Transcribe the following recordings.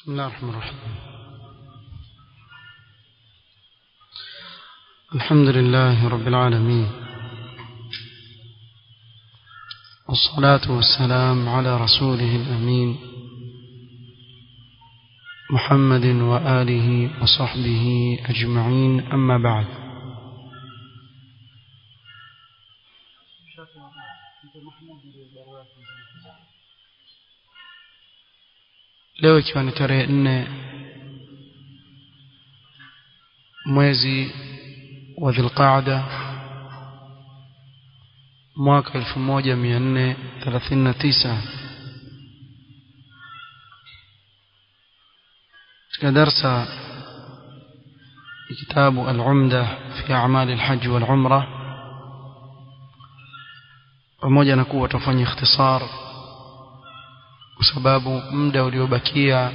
بسم الله الرحمن الرحيم. الحمد لله رب العالمين، والصلاة والسلام على رسوله الأمين محمد وآله وصحبه أجمعين، أما بعد. leo ikiwa ni tarehe 4 mwezi wa Dhulqaada mwaka 1439, katika darsa kitabu al-Umda fi a'mal al-hajj wal-umrah, pamoja na kuwa tufanye ikhtisar kwa sababu muda uliobakia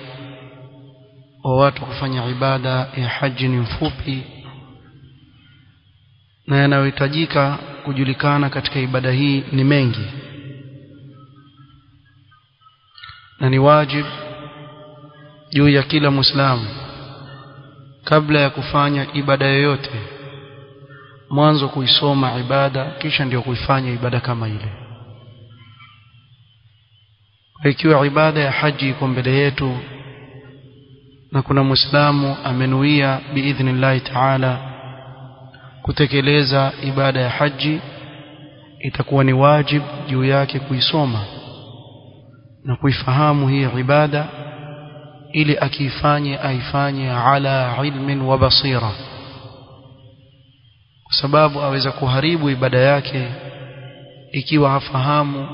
wa watu kufanya ibada ya haji ni mfupi, na yanayohitajika kujulikana katika ibada hii ni mengi, na ni wajibu juu ya kila Muislamu kabla ya kufanya ibada yoyote mwanzo kuisoma ibada, kisha ndio kuifanya ibada kama ile. Ikiwa ibada ya haji iko mbele yetu na kuna Muislamu amenuia biidhnillah ta'ala kutekeleza ibada ya haji, itakuwa ni wajibu juu yake kuisoma na kuifahamu hii ibada, ili aifanye ala ilmin wa basira, kwa sababu aweza kuharibu ibada yake ikiwa hafahamu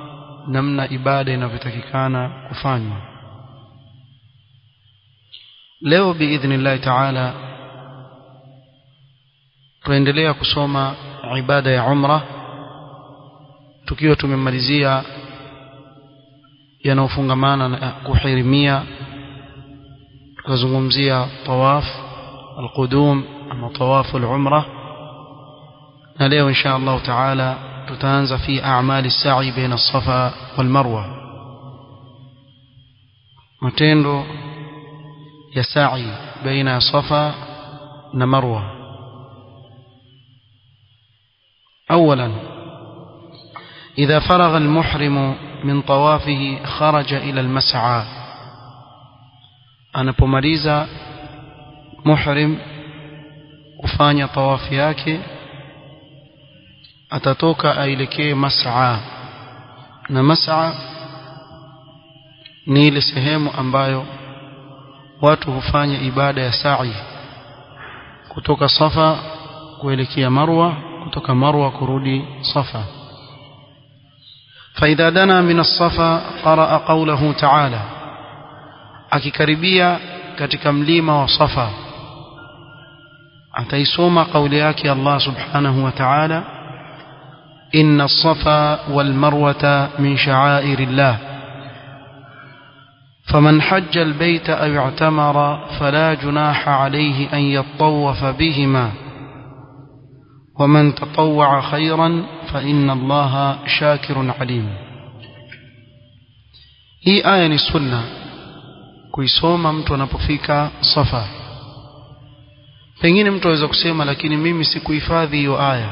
namna ibada inavyotakikana kufanywa. Leo biidhnillah ta'ala tuendelea kusoma ibada ya umra, tukiwa tumemalizia yanayofungamana na kuhirimia, tukazungumzia tawaf al-qudum ama tawaf al-umra, na leo insha Allah ta'ala tutaanza fi a'mal as-sa'i baina as-safa wal-marwa, matendo ya sa'i baina safa na marwa. اولا اذا فرغ المحرم من طوافه خرج الى المسعى، anapomaliza muhrim kufanya tawafi yake atatoka aelekee mas'a, na mas'a ni ile sehemu ambayo watu hufanya ibada ya sa'i kutoka Safa kuelekea Marwa, kutoka Marwa kurudi Safa. فإذا دنا من الصفا قرأ قوله تعالى، akikaribia katika mlima wa Safa ataisoma kauli yake Allah subhanahu wa ta'ala: إن الصفا والمروة من شعائر الله فمن حج البيت أو اعتمر فلا جناح عليه أن يطوف بهما ومن تطوع خيرا فإن الله شاكر عليم. hii aya ni sunna kuisoma mtu anapofika Safa. Pengine mtu aweza kusema, lakini mimi sikuhifadhi hiyo aya.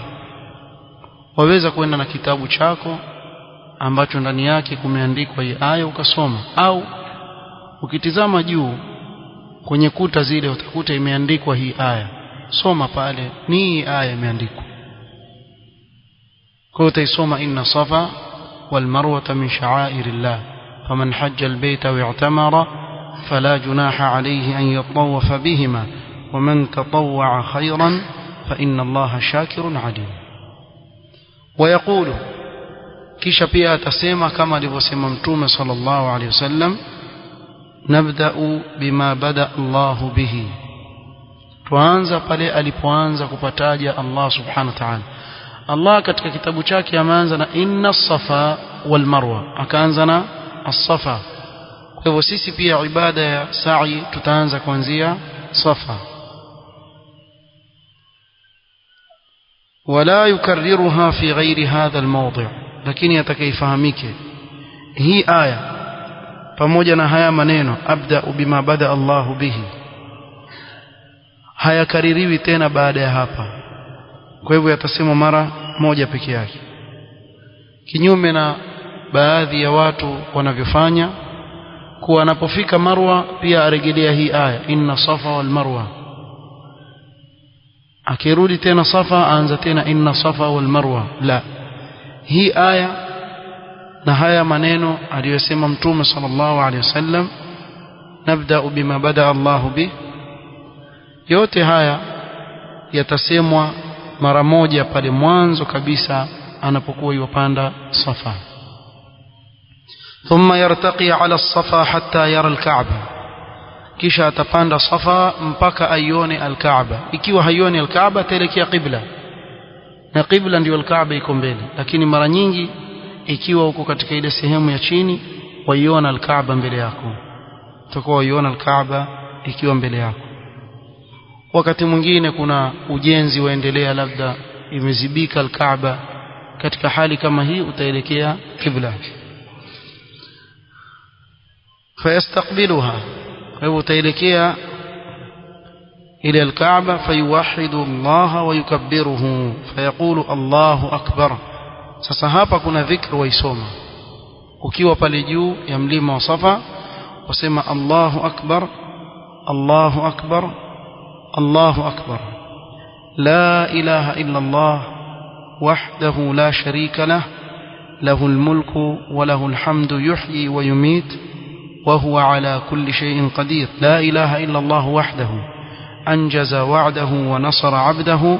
Waweza kwenda na kitabu chako ambacho ndani yake kumeandikwa hii aya ukasoma, au ukitizama juu kwenye kuta zile utakuta imeandikwa hii aya, soma pale, ni hii aya imeandikwa. Kwa hiyo utaisoma: inna safa wal marwa min sha'airillah faman hajja albayta wa i'tamara fala junaha alayhi an yatawafa bihima waman tatawwa khayran fa inna allaha shakirun alim. ويقول kisha pia atasema kama alivyosema Mtume sallallahu alayhi wasallam: nabda'u bima bada Allahu bihi, tuanza pale alipoanza kupataja Allah subhanahu wa ta'ala. Allah katika kitabu chake ameanza na inna as-safa wal marwa, akaanza na as-safa. Kwa hivyo sisi pia ibada ya sa'i tutaanza kuanzia Safa. ولا يكررها في غير هذا الموضع، lakini atakayefahamike hii aya pamoja na haya maneno abda'u bima bada Allahu bihi hayakaririwi tena baada ya hapa. Kwa hivyo yatasemwa mara moja peke yake, kinyume na baadhi ya watu wanavyofanya, kuwa anapofika Marwa pia arejelea hii aya inna safa wal marwa, akirudi tena Safa aanza tena inna safa wal marwa. La, hii aya na haya maneno aliyosema Mtume sallallahu alaihi wasallam nabda'u bima bada Allahu bi, yote haya yatasemwa mara moja pale mwanzo kabisa anapokuwa yupanda Safa. ثم يرتقي على الصفا حتى يرى الكعبة، kisha atapanda Safa mpaka aione al-Kaaba. Ikiwa haioni al-Kaaba telekea qibla, na qibla ndio al-Kaaba iko mbele, lakini mara nyingi ikiwa uko katika ile sehemu ya chini waiona al-Kaaba mbele yako, utakuwa waiona al-Kaaba ikiwa mbele yako. Wakati mwingine kuna ujenzi waendelea, labda imezibika al-Kaaba, katika hali kama hii utaelekea qibla fayastaqbiluha, kwa hivyo utaelekea إلى الكعبة فيوحد الله ويكبره فيقول الله أكبر. Sasa hapa kuna dhikr waisoma ukiwa pale juu ya mlima wa Safa, wasema Allahu Akbar Allahu Akbar Allahu Akbar la ilaha illa Allah wahdahu la sharika lah lahul mulku wa lahul hamdu yuhyi wa yumit wa huwa ala kulli shay'in qadir la ilaha illa Allah wahdahu أنجز وعده ونصر عبده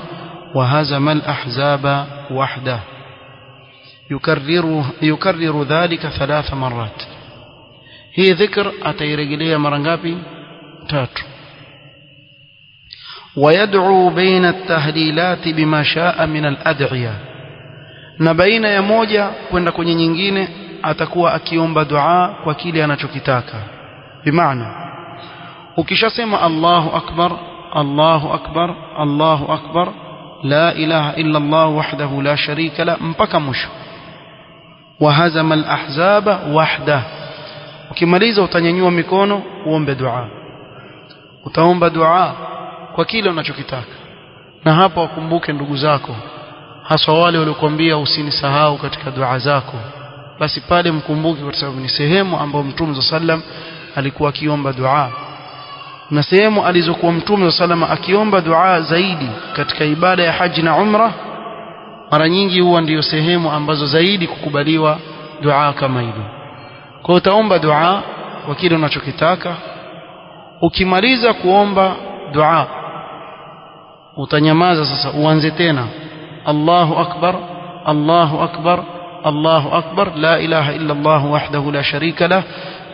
وهزم الأحزاب وحده. يكرر ذلك 3 مرات. هي ذكر أتيرجلية مرنغابي 3. ويدعو بين التهليلات بما شاء من الأدعية، نبين يموجة kwenda kwenye nyingine atakuwa akiomba dua kwa kile anachokitaka. Bimaana ukishasema Allahu Akbar Allahu Akbar Allahu Akbar la ilaha illa Allah wahdahu la sharika la mpaka mwisho, wa hazama al-ahzaba wahda. Ukimaliza utanyanyua mikono uombe dua, utaomba dua kwa kile unachokitaka. Na hapa wakumbuke ndugu zako, hasa wale waliokuambia usinisahau katika dua zako, basi pale mkumbuke, kwa sababu ni sehemu ambayo Mtume sallam alikuwa akiomba dua, na sehemu alizokuwa Mtume sallama akiomba dua zaidi katika ibada ya haji na umra, mara nyingi huwa ndiyo sehemu ambazo zaidi kukubaliwa dua kama hilo. Kwa utaomba dua kwa kile unachokitaka. Ukimaliza kuomba dua utanyamaza sasa, uanze tena Allahu Akbar Allahu Akbar Allahu Akbar la ilaha illa Allah wahdahu la sharika lah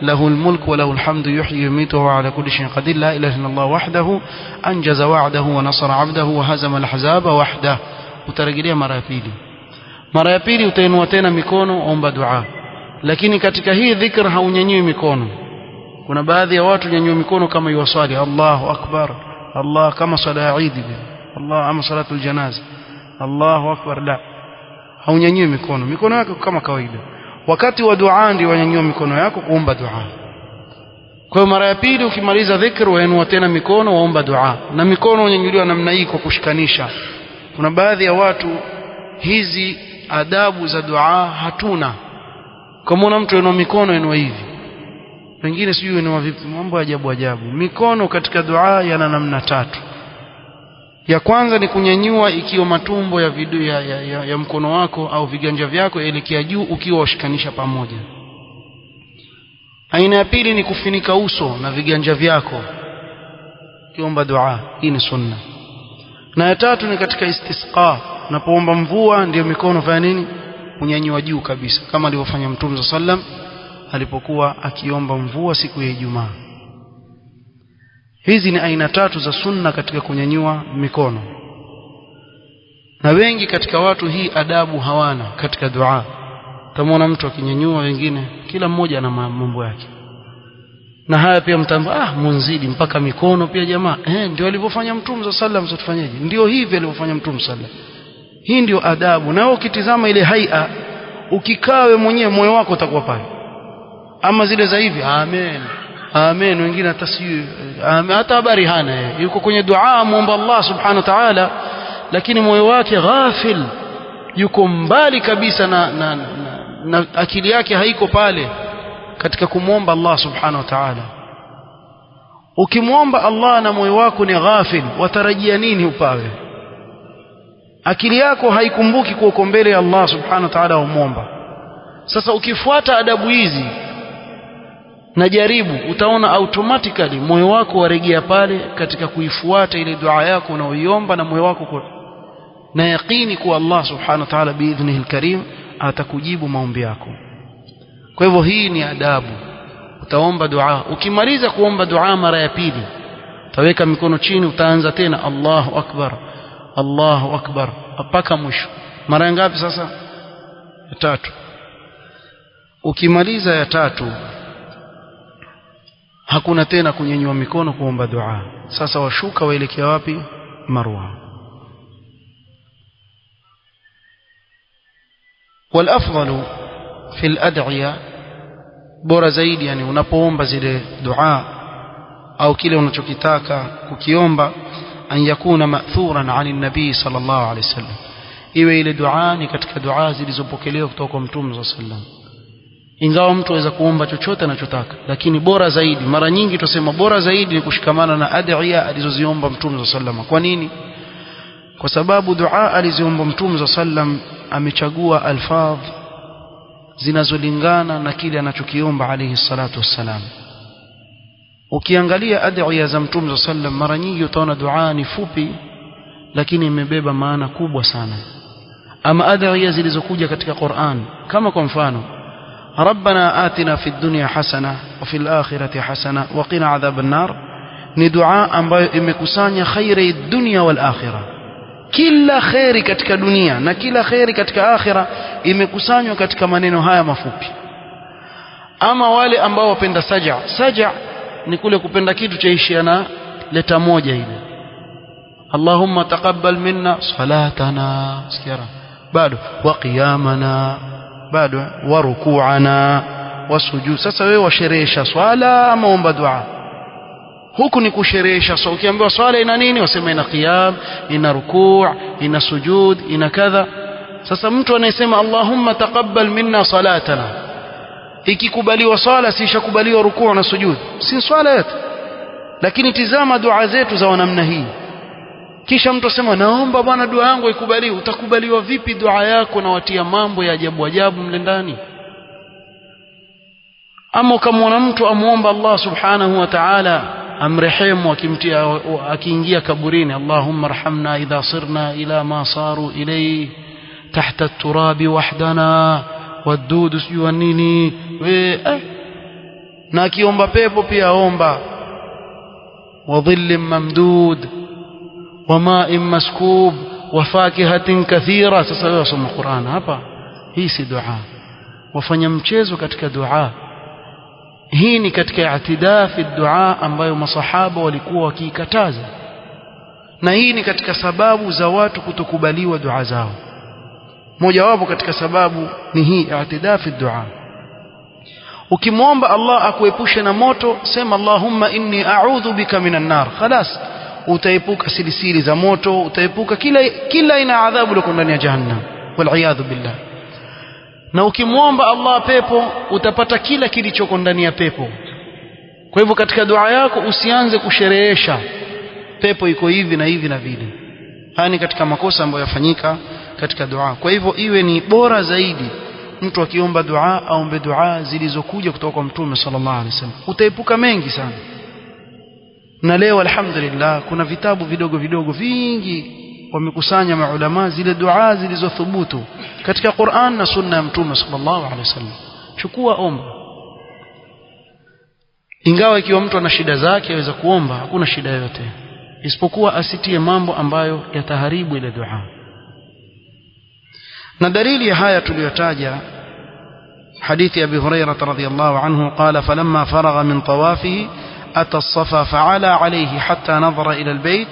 له الملك وله الحمد يحيي ويميت وهو على كل شيء قدير لا إله إلا الله وحده أنجز وعده ونصر عبده وهزم الأحزاب وحده. Utarejelea mara ya pili. Mara ya pili utainua tena mikono omba dua, lakini katika hii dhikr haunyanyui mikono. Kuna baadhi ya watu nyanyua mikono kama yuwasali Allahu Akbar Allah, kama swala ya Eid Allah ama salatul janaza Allahu Akbar. La, haunyanyui mikono, mikono yako kama kawaida. Wakati wa dua ndio wanyanyua mikono yako kuomba dua. Kwa hiyo mara ya pili ukimaliza dhikr wainua tena mikono waomba dua, na mikono unyanyuliwa namna hii kwa kushikanisha. Kuna baadhi ya watu hizi adabu za dua hatuna. Kama una mtu ana mikono inua hivi, wengine sijui inua vipi, mambo ajabu ajabu. Mikono katika dua yana namna 3. Ya kwanza ni kunyanyua ikiwa matumbo ya ya mkono wako au viganja vyako yaelekea juu ukiwa washikanisha pamoja. Aina ya pili ni kufunika uso na viganja vyako ukiomba dua, hii ni sunna. Na ya tatu ni katika istisqa, unapoomba mvua ndio mikono fanya nini, unyanyua juu kabisa, kama alivyofanya Mtume sallam alipokuwa akiomba mvua siku ya Ijumaa. Hizi ni aina 3 za sunna katika kunyanyua mikono, na wengi katika watu hii adabu hawana katika dua. Tamwona mtu akinyanyua, wengine kila mmoja ana mambo yake, na haya pia mtamba munzidi mpaka mikono pia jamaa. Ndio alivyofanya Mtume sallam, tufanyeje? Ndio hivi alivyofanya Mtume sallam. Hii ndio adabu. Na ukitizama ile haia, ukikawe mwenyewe moyo wako utakuwa pale. ama zile za hivi amen amen, wengine hata si hata habari hana, yuko kwenye dua muomba Allah subhanahu wa ta'ala, lakini moyo wake ghafil, yuko mbali kabisa na akili yake haiko pale katika kumwomba Allah subhanahu wa ta'ala. Ukimwomba Allah na moyo wako ni ghafil, watarajia nini upawe? Akili yako haikumbuki kuwa uko mbele ya Allah subhanahu wa ta'ala umwomba. Sasa ukifuata adabu hizi na jaribu, utaona automatically moyo wako warejea pale katika kuifuata ile dua yako unaoiomba, na moyo wako na yaqini kuwa Allah subhanahu wa ta'ala biidhnihi alkarim atakujibu maombi yako. Kwa hivyo hii ni adabu. Utaomba dua, ukimaliza kuomba dua mara ya pili utaweka mikono chini, utaanza tena Allahu akbar Allahu akbar mpaka mwisho. Mara ngapi sasa? Ya tatu. Ukimaliza ya tatu hakuna tena kunyanyua mikono kuomba dua. Sasa washuka waelekea wapi? Marwa. والافضل في الادعيه bora zaidi, yani unapoomba zile dua au kile unachokitaka kukiomba, an yakuna ma'thuran 'ani an-nabii sallallahu alayhi wasallam, iwe ile dua ni katika dua zilizopokelewa kutoka kwa Mtume sallallahu alayhi wasallam. Ingawa mtu aweza kuomba chochote anachotaka, lakini bora zaidi, mara nyingi tusema bora zaidi ni kushikamana na adhiya alizoziomba Mtume sallallahu alayhi wasallam. Kwa nini? Kwa sababu dua alizoomba Mtume sallallahu alayhi wasallam amechagua alfadh zinazolingana na kile anachokiomba alayhi salatu wassalam. Ukiangalia adhiya za Mtume sallallahu alayhi wasallam, mara nyingi utaona dua ni fupi lakini imebeba maana kubwa sana. Ama adhiya zilizokuja katika Qur'an, kama kwa mfano ربنا آتنا في الدنيا حسنة وفي الآخرة حسنة وقنا عذاب النار, ni dua ambayo imekusanya khairi dunia wal akhirah. Kila khairi katika dunia na kila khairi katika akhira imekusanywa katika maneno haya mafupi. Ama wale ambao wapenda saja ni kule kupenda kitu chaishia na leta moja ile, Allahumma taqabbal minna salatana, sikia bado, wa qiyamana, bado wa ruku'ana wa sujud. Sasa wewe washerehesha swala ama omba dua? Huku ni kusherehesha. So ukiambiwa swala ina nini, wasema ina qiyam, ina rukuu', ina sujud, ina kadha. Sasa mtu anayesema Allahumma taqabbal minna salatana, ikikubaliwa swala si ishakubaliwa rukuu na sujud, si swala yote. Lakini tizama dua zetu za namna hii, kisha mtu asema naomba bwana dua yangu ikubaliwe. Utakubaliwa vipi dua yako na watia mambo ya ajabu ajabu mle ndani? Ama kama mtu amuomba Allah subhanahu wa ta'ala amrehemu akimtia akiingia kaburini, Allahumma arhamna idha sirna ila ma saru ilayhi tahta at-turabi wahdana wadud sijua nini na akiomba pepo pia omba wa dhillin mamdud wa ma'in maskub wa fakihatin kathira. Sasa wewe soma Qur'an hapa, hii si dua, wafanya mchezo katika dua. Hii ni katika i'tidaa fi dua ambayo masahaba walikuwa wakiikataza, na hii ni katika sababu za watu kutokubaliwa dua zao. Mojawapo katika sababu ni hii i'tidaa fi dua. Ukimwomba Allah akuepushe na moto, sema Allahumma inni a'udhu bika minan nar, khalas, utaepuka silisili za moto, utaepuka kila aina adhabu iliyo ndani ya jahannam, wal iyadhu billah. Na ukimwomba Allah pepo, utapata kila kilichoko ndani ya pepo. Kwa hivyo katika dua yako usianze kusherehesha pepo iko hivi na hivi na vile. Haya ni katika makosa ambayo yafanyika katika dua. Kwa hivyo iwe ni bora zaidi mtu akiomba dua aombe dua zilizokuja kutoka kwa Mtume sallallahu alaihi wasallam, utaepuka mengi sana. Na leo alhamdulillah kuna vitabu vidogo vidogo vingi wamekusanya maulama zile dua zilizothubutu katika Qur'an na sunna ya Mtume sallallahu alaihi wasallam. Chukua, omba. Ingawa ikiwa mtu ana shida zake aweza kuomba, hakuna shida yote, isipokuwa asitie mambo ambayo yataharibu ile dua. Na dalili ya haya tuliyotaja hadithi ya Abi Hurairah radhiyallahu anhu qala falamma faragha min tawafihi ata as-safa fa'ala alayhi hatta nadhara ila al-bayt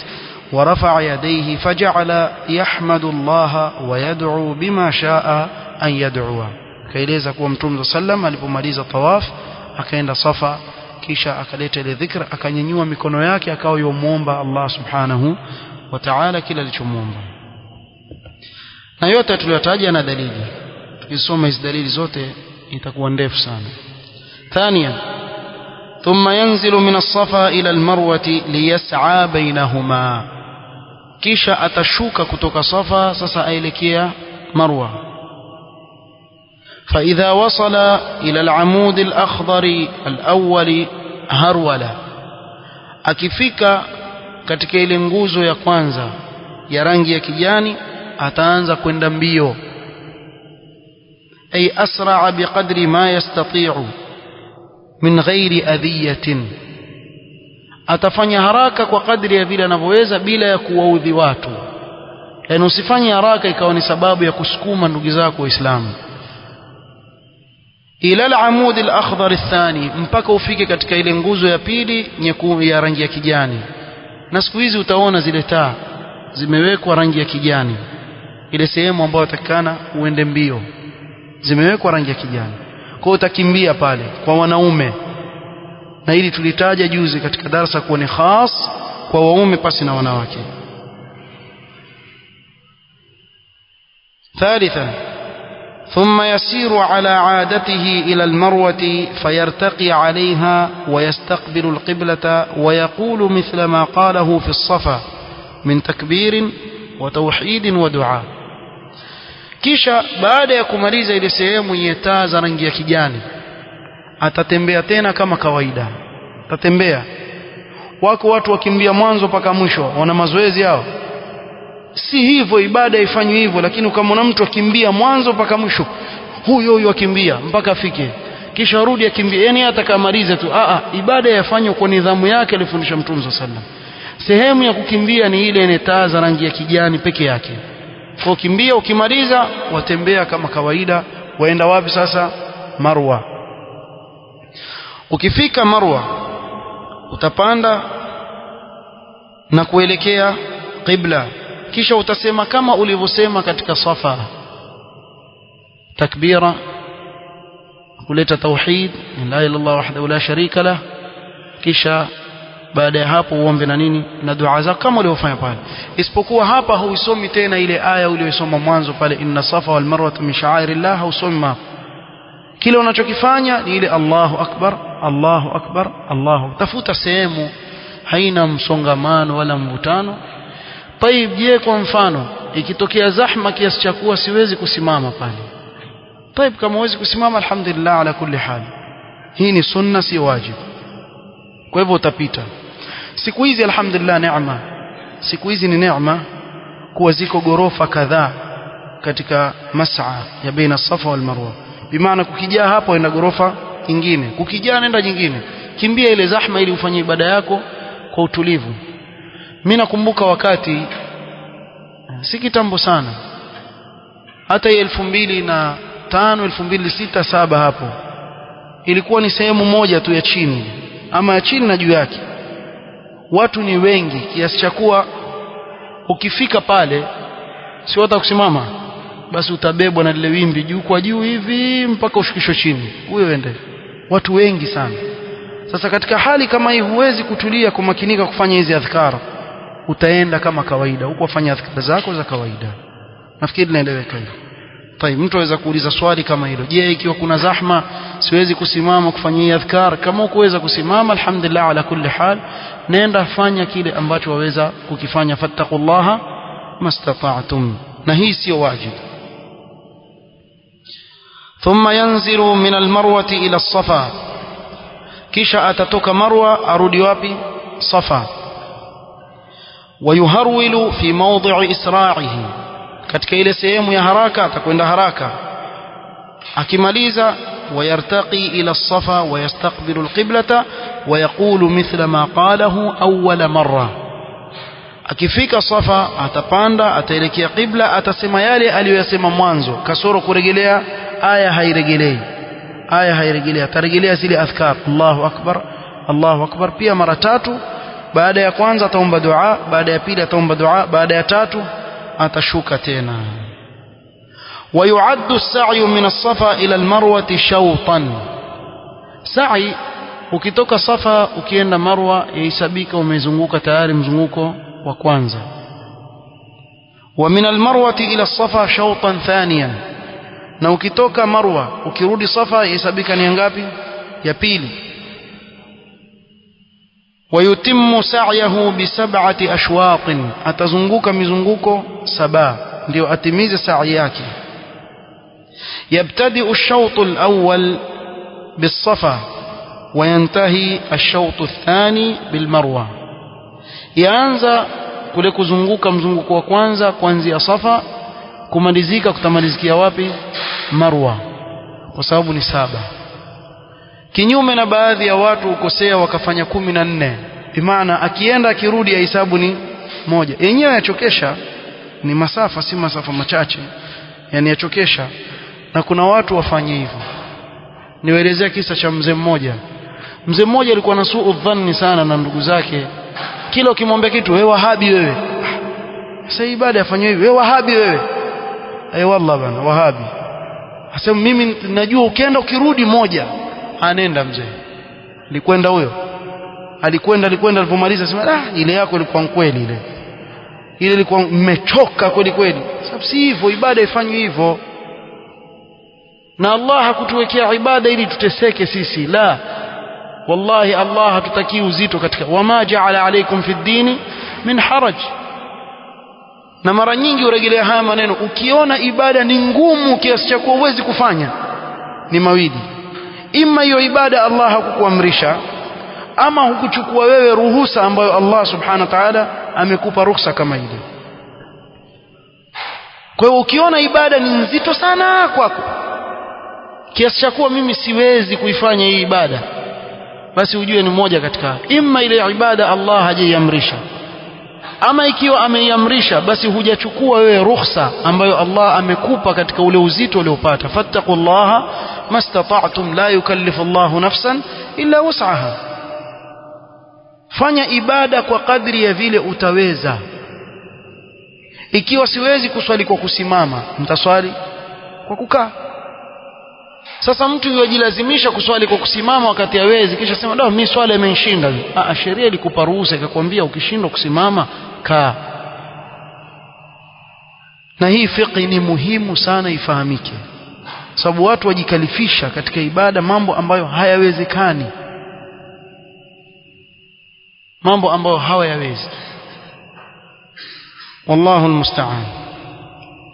ورفع يديه فجعل يحمد الله ويدعو بما شاء أن يدعو. kaeleza kuwa Mtume sallam alipomaliza tawaf akaenda Safa, kisha akaleta ile dhikra, akanyanyua mikono yake akawa yomuomba Allah subhanahu wa ta'ala kila alichomuomba. Na yote tuliyotaja na dalili, tukisoma hizo dalili zote itakuwa ndefu sana. Thania, thumma yanzilu min as-Safa ila al-Marwati liyas'a bainahuma, kisha atashuka kutoka Safa sasa aelekea Marwa. فإذا وصل إلى العمود الأخضر الأول هرولا, akifika katika ile nguzo ya kwanza ya rangi ya kijani ataanza kwenda mbio, ay asra'a biqadri ma yastati'u min ghairi adhiyatin, atafanya haraka kwa kadri ya vile anavyoweza bila ya kuwaudhi watu. Yani usifanye haraka ikawa ni sababu ya kusukuma ndugu zako Waislamu. Ila al-amud al-akhdar ath-thani, mpaka ufike katika ile nguzo ya pili nyekundu ya rangi ya kijani. Na siku hizi utaona zile taa zimewekwa rangi ya kijani, ile sehemu ambayo utakana uende mbio zimewekwa rangi ya kijani, kwa utakimbia pale kwa wanaume. Na hili tulitaja juzi katika darasa kuwa ni khas kwa waume pasi na wanawake. Thalitha, ثم يسير على عادته إلى المروة فيرتقي عليها ويستقبل القبلة ويقول مثل ما قاله في الصفا من تكبير وتوحيد ودعاء. kisha baada ya kumaliza ile sehemu yenye taa za rangi ya kijani atatembea tena kama kawaida. Atatembea, wako watu wakimbia mwanzo mpaka mwisho, wana mazoezi yao. Si hivyo ibada ifanywe hivyo, lakini kama mtu akimbia mwanzo mpaka mwisho, huyo akimbia mpaka afike kisha arudi akimbia, yani atakamaliza tu. Ibada yafanywe kwa nidhamu yake alifundisha Mtume sallallahu alaihi wasallam. Sehemu ya kukimbia ni ile yenye taa za rangi ya kijani peke yake. Kwa ukimbia, ukimaliza watembea kama kawaida. Waenda wapi sasa? Marwa. Ukifika Marwa utapanda na kuelekea qibla, kisha utasema kama ulivyosema katika Safa, takbira, kuleta tauhid, la ilaha illallah wahdahu la sharika lah. Kisha baada ya hapo uombe na nini, na dua zako kama ulivyofanya pale, isipokuwa hapa huisomi tena ile aya uliyosoma mwanzo pale, inna safa wal marwa min sha'airillah. Hausomi hapo, kile unachokifanya ni ile Allahu akbar, Allahu akbar, Allahu. Tafuta sehemu haina msongamano wala mvutano. Taib, je, kwa mfano ikitokea zahma kiasi cha kuwa siwezi kusimama pale, taib, kama huwezi kusimama alhamdulillah ala kulli hal, hii ni sunna, si wajibu. Kwa hivyo utapita. Siku hizi alhamdulillah neema, siku hizi ni neema kuwa ziko gorofa kadhaa katika mas'a ya baina Safa wal Marwa. Bimaana kukijaa hapo enda gorofa nyingine, kukijaa nenda nyingine. Kimbia ile zahma ili ufanye ibada yako kwa utulivu. Mimi nakumbuka wakati si kitambo sana, hata 2005 2006 7 hapo, ilikuwa ni sehemu moja tu ya chini, ama ya chini na juu yake. Watu ni wengi kiasi cha kuwa ukifika pale si hata kusimama, basi utabebwa na lile wimbi juu kwa juu hivi mpaka ushukishwe chini, huyo ende. Watu wengi sana. Sasa katika hali kama hii huwezi kutulia kumakinika kufanya hizi adhkar, utaenda kama kawaida huko ufanya adhkar zako za kawaida. Nafikiri naeleweka hivyo. Tayeb, mtu aweza kuuliza swali kama hilo, je, ikiwa kuna zahma siwezi kusimama kufanyia adhkar? Kama ukuweza kusimama alhamdulillah ala kulli hal, nenda fanya kile ambacho waweza kukifanya, fattaqullaha mastata'tum, na hii sio wajibu. Thumma yanzilu min almarwati ila as-Safa, kisha atatoka Marwa arudi wapi? Safa. Wayuharwilu fi mawdi'i isra'ihi, katika ile sehemu ya haraka atakwenda haraka. Akimaliza wayartaqi ila as-Safa wayastaqbilu al-qiblata wayaqulu mithla ma qalahu awwala marra. Akifika Safa atapanda, ataelekea qibla, atasema yale aliyosema mwanzo, kasoro kurejelea aya hairejelei. Aya hairejelea, atarejelea zile adhkar, Allahu akbar, Allahu akbar, pia mara 3. Baada ya kwanza ataomba dua, baada ya pili ataomba dua, baada ya 3 atashuka tena. ويعد السعي من الصفا إلى المروة شوطا, sa'i ukitoka Safa ukienda Marwa yahesabika umezunguka tayari mzunguko wa kwanza. Wa min al-Marwati ila Safa shawtan thaniyan, na ukitoka Marwa ukirudi Safa yahesabika ni ngapi? Ya pili. ويتم سعيه بسبعة أشواط, atazunguka mizunguko 7 ndio atimize sa'i yake. يبتدئ الشوط الأول بالصفا وينتهي الشوط الثاني بالمروة, yaanza kule kuzunguka mzunguko wa kwanza kuanzia Safa kumalizika kutamalizikia wapi? Marwa, kwa sababu ni 7. Kinyume na baadhi ya watu ukosea wakafanya 14, bimaana akienda akirudi hesabu ni moja. Yenyewe yachokesha, ni masafa si masafa machache, yani yachokesha. Na kuna watu wafanye hivyo. Niwaelezea kisa cha mzee mmoja. Mzee mmoja alikuwa na suu dhanni sana na ndugu zake. Kila ukimwambia kitu, wewe wahabi wewe, sasa ibada afanywe hivi, wewe wahabi wewe, wallah bana wahabi. Asema mimi najua ukienda ukirudi moja. Anenda mzee. Alikwenda huyo. Alikwenda alipomaliza sema ile yako ilikuwa kweli ile. Ile ilikuwa mmechoka kweli kweli. Sababu si hivyo, ibada ifanywe hivyo. Na Allah hakutuwekea ibada ili tuteseke sisi, la. Wallahi Allah hatutaki uzito katika wama ja'ala alaykum fi dini min haraj. Na mara nyingi urejelea haya maneno, ukiona ibada ni ngumu kiasi cha kuwa huwezi kufanya, ni mawili: imma hiyo ibada Allah hakukuamrisha, ama hukuchukua wewe ruhusa ambayo Allah subhanahu wa ta'ala amekupa ruhusa kama ile. Kwa hiyo ukiona ibada ni nzito sana kwako kiasi cha kuwa mimi siwezi kuifanya hii ibada, basi ujue ni moja katika, imma ile ibada Allah hajaiamrisha, ama ikiwa ameiamrisha basi hujachukua wewe ruhusa ambayo Allah amekupa katika ule uzito uliopata. fattaqullaha mastata'tum la yukallifu Allahu nafsan illa wus'aha. Fanya ibada kwa kadri ya vile utaweza. Ikiwa siwezi kuswali kwa kusimama, mtaswali kwa kukaa. Sasa mtu yujilazimisha kuswali kwa kusimama wakati hawezi, kisha sema ndio mimi swala imenishinda. Sheria ilikupa ruhusa ikakwambia ukishindwa kusimama kaa. Na hii fiqh ni muhimu sana ifahamike, sababu watu wajikalifisha katika ibada mambo ambayo hayawezekani, mambo ambayo hawayawezi. Wallahu almusta'an.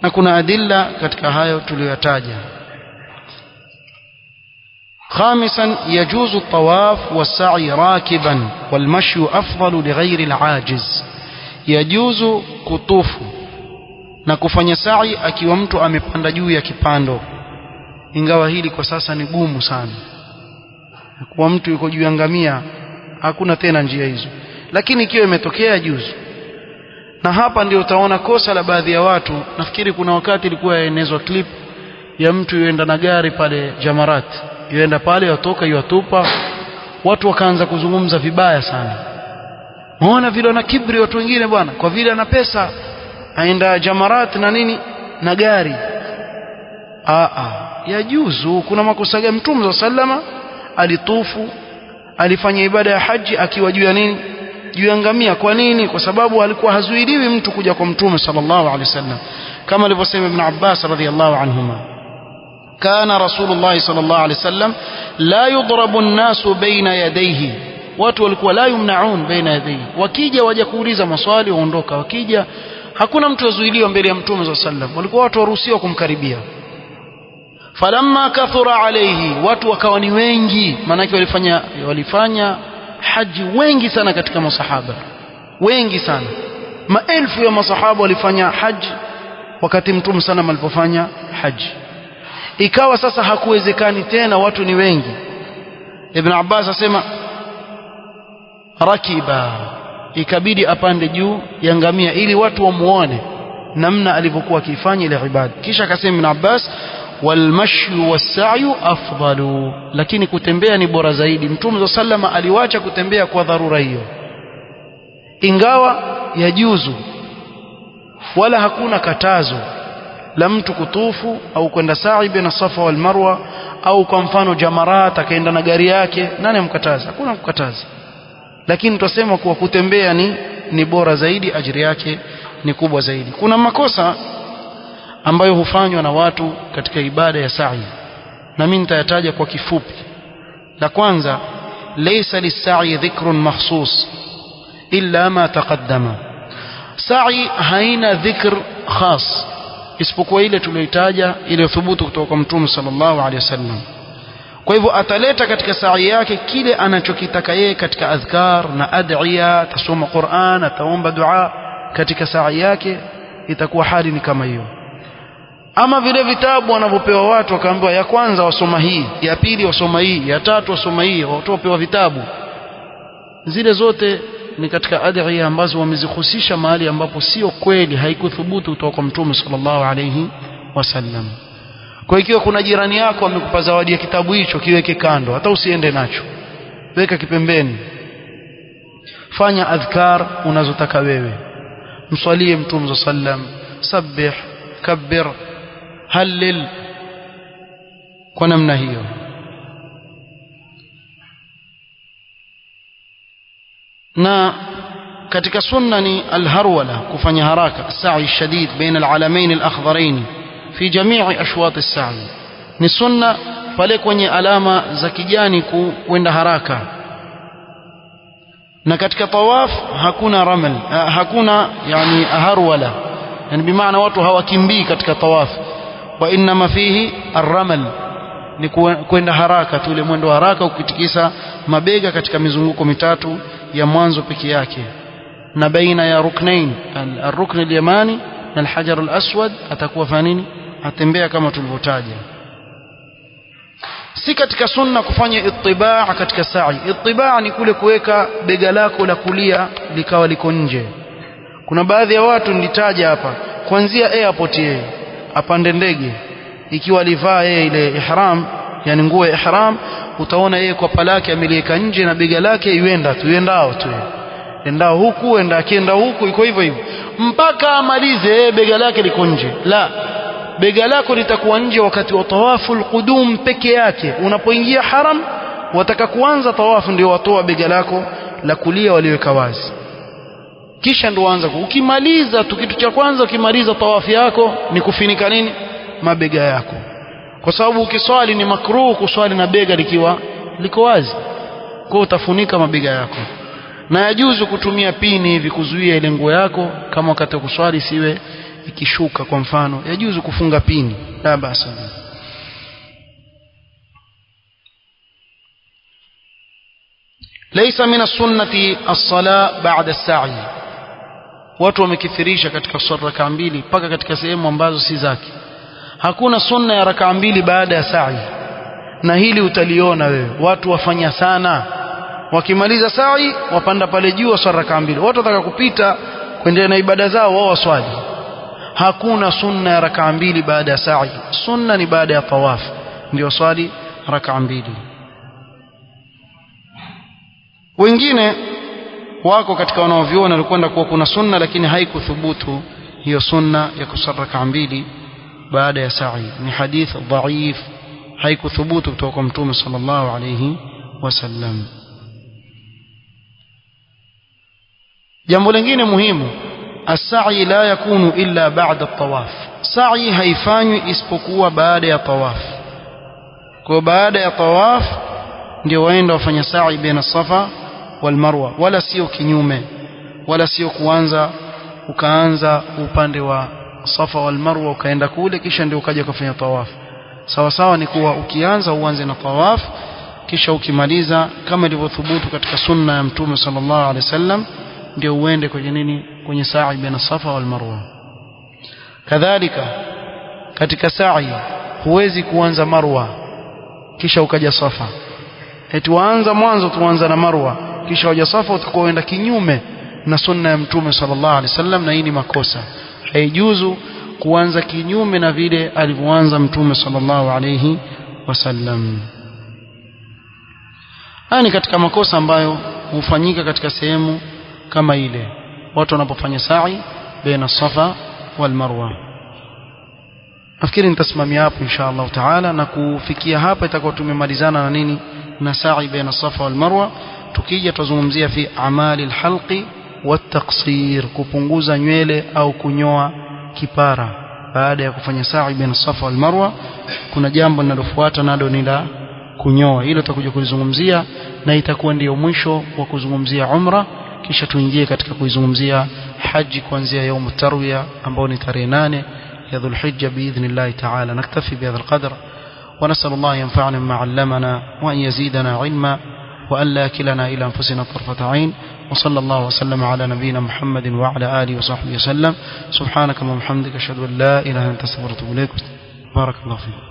Na kuna adilla katika hayo tuliyotaja. خامسا يجوز الطواف والسعي راكبا والمشي أفضل لغير العاجز. يجوز kutufu na kufanya sa'i akiwa mtu amepanda juu ya kipando, ingawa hili kwa sasa ni gumu sana. Kwa mtu yuko juu ya ngamia hakuna tena njia hizo, lakini ikiwa imetokea juzu. Na hapa ndio utaona kosa la baadhi ya watu. Nafikiri kuna wakati ilikuwa yaenezwa clip ya mtu yuenda na gari pale Jamarat, yuenda pale yatoka yuatupa, watu wakaanza kuzungumza vibaya sana. Muona vile na kibri watu wengine bwana, kwa vile ana pesa aenda Jamarat na nini na gari. Yajuzu. Kuna makosa gani? Mtume sallama alitufu, alifanya ibada ya haji akiwa juu ya nini? Juu ya ngamia. Kwa nini? Kwa sababu alikuwa hazuiliwi mtu kuja kwa Mtume sallallahu alaihi wasallam, kama alivyosema Ibn Abbas radhiyallahu anhuma, kana Rasulullah sallallahu alaihi wasallam la yudrabu an-nasu baina yadayhi, watu walikuwa la yumnaun baina yadayhi, wakija waje kuuliza maswali waondoka, wakija hakuna mtu azuiliwa mbele ya Mtume sallallahu alaihi wasallam, walikuwa watu waruhusiwa kumkaribia. Falamma kathura alayhi, watu wakawa ni wengi, maana walifanya haji wengi sana katika masahaba, wengi sana, maelfu ya masahaba walifanya haji wakati Mtume sana alipofanya haji. Ikawa sasa hakuwezekani tena, watu ni wengi. Ibn Abbas asema rakiba, ikabidi apande juu ya ngamia ili watu wamuone namna alivyokuwa akifanya ile ibada. Kisha akasema Ibn Abbas walmashyu was-sa'yu afdalu, lakini kutembea ni bora zaidi. Mtume sallama aliwacha kutembea kwa dharura hiyo, ingawa yajuzu, wala hakuna katazo la mtu kutufu au kwenda sa'i baina Safa wal Marwa au kwa mfano jamarat akaenda na gari yake, nani amkataza? Hakuna kukataza, lakini tutasema kuwa kutembea ni bora zaidi, ajiri yake ni kubwa zaidi. Kuna makosa ambayo hufanywa na watu katika ibada ya sa'i, na mimi nitayataja kwa kifupi. La kwanza, laysa lis-sa'i dhikrun makhsus illa ma taqaddama. Sa'i haina dhikr khas isipokuwa ile tuliyotaja, ile thubutu kutoka kwa Mtume sallallahu alaihi wasallam. Kwa hivyo ataleta katika sa'i yake kile anachokitaka yeye katika adhkar na ad'iya, tasoma Qur'an, ataomba dua katika sa'i yake, itakuwa hali ni kama hiyo. Ama vile vitabu wanavyopewa watu, wakaambiwa ya kwanza wasoma hii, ya pili wasoma hii, ya tatu wasoma hii, watu wapewa vitabu, zile zote ni katika adhiya ambazo wamezihusisha mahali ambapo sio kweli, haikuthubutu kutoka kwa Mtume sallallahu alayhi wasallam. Kwa ikiwa kuna jirani yako amekupa zawadi ya kitabu hicho, kiweke kando, hata usiende nacho, weka kipembeni, fanya adhkar unazotaka wewe, mswalie Mtume sallam, sabbih, kabbir, halil, kwa namna hiyo. Na katika sunna ni alharwala, kufanya haraka, as-sa'i shadid baina al-alamain al-akhdarain fi jami' ashwat as-sa'i. Ni sunna pale kwenye alama za kijani kwenda haraka. Na katika tawaf hakuna ramal, hakuna yani harwala, yani bimaana watu hawakimbii katika tawaf, wa inma fihi ar-ramal, ni kwenda haraka tu, ile mwendo haraka ukitikisa mabega katika mizunguko mitatu ya mwanzo peke yake. Na baina ya ruknain, al-rukn al-yamani na al-hajar al-aswad, atakuwa fanini, atembea kama tulivyotaja. Si katika sunna kufanya ittibaa katika sa'i. Ittibaa ni kule kuweka bega lako la kulia likawa liko nje. Kuna baadhi ya watu nilitaja hapa, kuanzia airport yeye apande ndege, ikiwa alivaa yeye ile ihram, yani nguo ya ihram, utaona yeye kwa palake ameliweka nje na bega lake yuenda tu, yendao tu, endao huku, akienda huku, iko hivyo hivyo mpaka amalize, bega lake liko nje. La, bega lako litakuwa nje wakati wa tawaful qudum peke yake. Unapoingia haram, wataka kuanza tawafu, ndio watoa bega lako la kulia waliweka wazi, kisha ndio anza. Ukimaliza tu, kitu cha kwanza ukimaliza tawafu yako ni kufinika nini? Mabega yako, kwa sababu ukiswali ni makruh kuswali na bega likiwa liko wazi, kwa utafunika mabega yako. Na yajuzu kutumia pini hivi kuzuia ile nguo yako, kama wakati wa kuswali siwe ikishuka kwa mfano, yajuzu kufunga pini, la basa. Laysa min as-sunnati as-sala ba'da as-sa'i. Watu wamekithirisha katika swala raka mbili mpaka katika sehemu ambazo si zake. Hakuna sunna ya raka mbili baada ya sa'i, na hili utaliona wewe watu wafanya sana. Wakimaliza sa'i wapanda pale juu swala raka mbili, watu wataka kupita kuendelea na ibada zao, wao waswali. Hakuna sunna ya raka mbili baada ya sa'i. Sunna ni baada ya tawaf ndio swali raka mbili. Wengine wako katika wanaoviona walikwenda kuwa kuna sunna, lakini haikuthubutu hiyo sunna ya kusali raka mbili baada ya sa'i. Ni hadith dhaif, haikuthubutu kutoka kwa Mtume sallallahu alayhi wasallam. Jambo lingine muhimu, as-sa'i la yakunu illa ba'da at-tawaf. Sa'i haifanywi isipokuwa baada ya tawaf. Kwa baada ya tawaf ndio waenda wafanya sa'i baina Safa wal Marwa, wala sio kinyume, wala sio kuanza ukaanza upande wa Safa wal Marwa ukaenda kule kisha ndio ukaja kufanya tawaf. Sawa sawa ni kuwa ukianza uanze na tawaf, kisha ukimaliza kama ilivyothubutu katika sunna ya Mtume sallallahu alaihi wasallam ndio uende kwenye nini, kwenye sa'i baina Safa wal Marwa. Kadhalika katika sa'i huwezi kuanza Marwa kisha ukaja Safa, eti waanza mwanzo tuanza na Marwa kisha waja Safa, utakwenda kinyume na sunna ya Mtume sallallahu alaihi wasallam, na hii ni makosa. Haijuzu kuanza kinyume na vile alivyoanza Mtume sallallahu alaihi wasallam. Haya ni katika makosa ambayo hufanyika katika sehemu kama ile, watu wanapofanya sa'i baina Safa wal Marwa. nafikiri nitasimamia hapo insha Allah taala, na kufikia hapa itakuwa tumemalizana na nini, na sa'i baina Safa wal Marwa. Tukija tuzungumzia fi amali alhalqi والتقصير, kupunguza nywele au kunyoa kipara baada ya kufanya sa'i baina Safa wal Marwa. Kuna jambo linalofuata nalo ni la kunyoa, hilo tutakuja kulizungumzia na itakuwa ndio mwisho wa kuzungumzia umra, kisha tuingie katika kuizungumzia haji kuanzia يوم التروية ambao ni tarehe 8 ya Dhulhijja biidhnillah ta'ala. Naktafi bihadha alqadr wa nas'al Allah yanfa'ana bima 'allamana wa an yazidana 'ilma wa an la yakilana ila anfusina tarfata 'ain. وصلى الله وسلم على نبينا محمد وعلى آله وصحبه وسلم. سبحانك اللهم وبحمدك أشهد أن لا إله إلا أنت أستغفرك وأتوب إليك. بارك الله فيك.